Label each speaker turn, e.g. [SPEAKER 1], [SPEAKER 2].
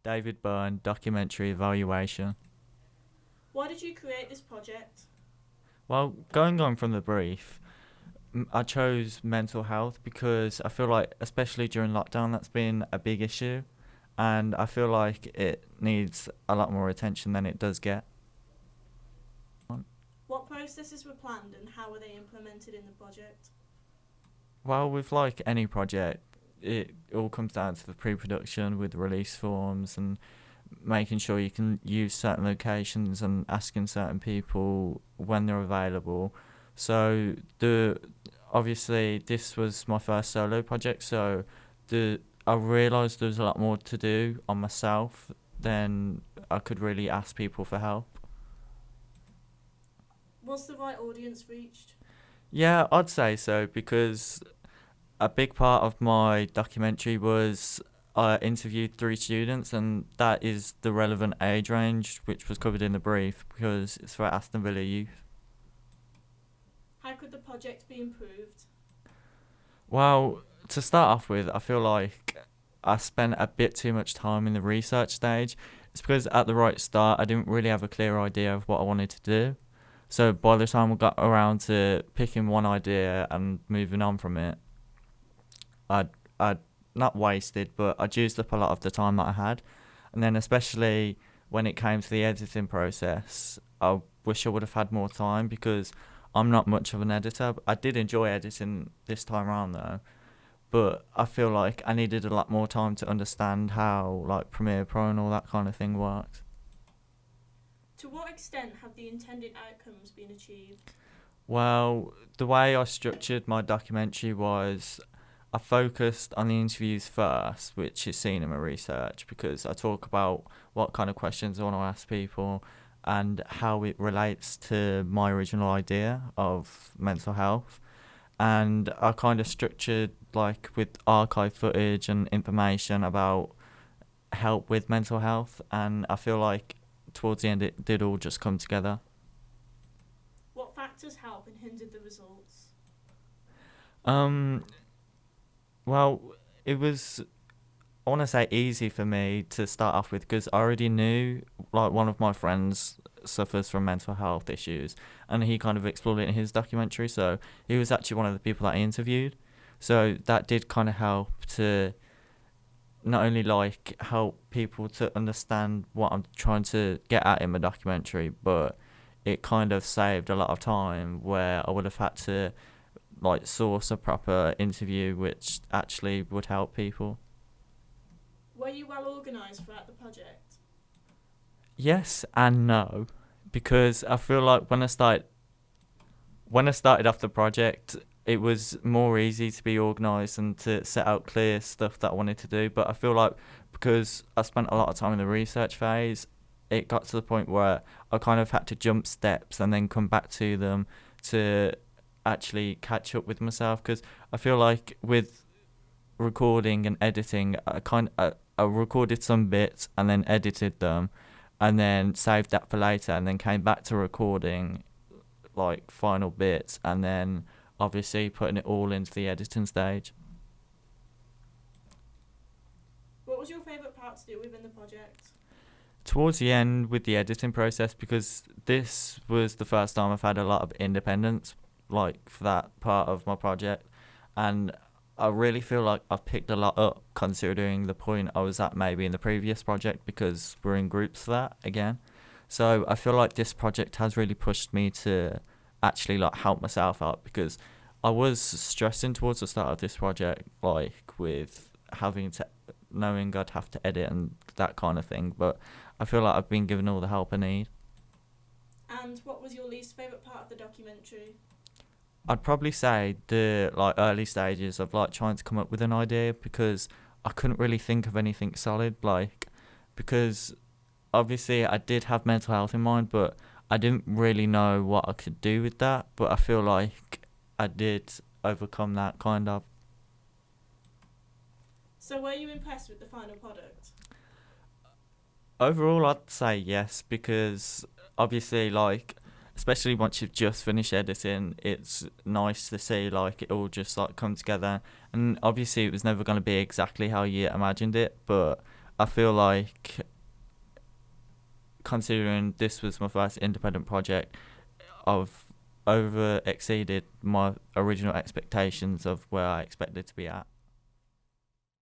[SPEAKER 1] David Byrne documentary evaluation.
[SPEAKER 2] Why did you create this project?
[SPEAKER 1] Well, going on from the brief, I chose mental health because I feel like, especially during lockdown, that's been a big issue, and I feel like it needs a lot more attention than it does get.
[SPEAKER 2] What processes were planned and how were they implemented in the project?
[SPEAKER 1] Well, with like any project, it all comes down to the pre-production with release forms and making sure you can use certain locations and asking certain people when they're available. So the obviously this was my first solo project, so the I realised there was a lot more to do on myself than I could really ask people for help.
[SPEAKER 2] Was the right audience reached?
[SPEAKER 1] Yeah, I'd say so because a big part of my documentary was I interviewed three students, and that is the relevant age range, which was covered in the brief because it's for Aston Villa youth.
[SPEAKER 2] How could the project be improved?
[SPEAKER 1] Well, to start off with, I feel like I spent a bit too much time in the research stage. It's because at the right start, I didn't really have a clear idea of what I wanted to do. So by the time I got around to picking one idea and moving on from it, I'd not wasted, but I'd used up a lot of the time that I had. And then especially when it came to the editing process, I wish I would have had more time because I'm not much of an editor. I did enjoy editing this time around though, but I feel like I needed a lot more time to understand how like Premiere Pro and all that kind of thing works.
[SPEAKER 2] To what extent have the intended outcomes been achieved?
[SPEAKER 1] Well, the way I structured my documentary was I focused on the interviews first, which is seen in my research, because I talk about what kind of questions I want to ask people and how it relates to my original idea of mental health. And I kind of structured like with archive footage and information about help with mental health, and I feel like towards the end it did all just come together.
[SPEAKER 2] What factors helped and hindered the results?
[SPEAKER 1] Um, well, it was I want to say easy for me to start off with because I already knew like one of my friends suffers from mental health issues, and he kind of explored it in his documentary. So he was actually one of the people that I interviewed. So that did kind of help to not only like help people to understand what I'm trying to get at in my documentary, but it kind of saved a lot of time where I would have had to like source a proper interview which actually would help people.
[SPEAKER 2] Were you well organised throughout the project?
[SPEAKER 1] Yes and no, because I feel like when I started off the project, it was more easy to be organised and to set out clear stuff that I wanted to do. But I feel like because I spent a lot of time in the research phase, it got to the point where I kind of had to jump steps and then come back to them to actually catch up with myself. Because I feel like with recording and editing, I recorded some bits and then edited them, and then saved that for later, and then came back to recording like final bits, and then obviously putting it all into the editing stage.
[SPEAKER 2] What was your favourite part to do within the project?
[SPEAKER 1] Towards the end with the editing process, because this was the first time I've had a lot of independence, like for that part of my project, and I really feel like I've picked a lot up considering the point I was at maybe in the previous project because we're in groups for that again. So I feel like this project has really pushed me to actually like help myself out because I was stressing towards the start of this project, like with having to knowing I'd have to edit and that kind of thing. But I feel like I've been given all the help I need.
[SPEAKER 2] And what was your least favourite part of the documentary?
[SPEAKER 1] I'd probably say the like early stages of like trying to come up with an idea because I couldn't really think of anything solid, like because obviously I did have mental health in mind, but I didn't really know what I could do with that. But I feel like I did overcome that kind of.
[SPEAKER 2] So were you impressed with the final product?
[SPEAKER 1] Overall, I'd say yes because obviously, like, especially once you've just finished editing, it's nice to see like it all just like come together. And obviously, it was never going to be exactly how you imagined it, but I feel like, considering this was my first independent project, I've over exceeded my original expectations of where I expected to be at.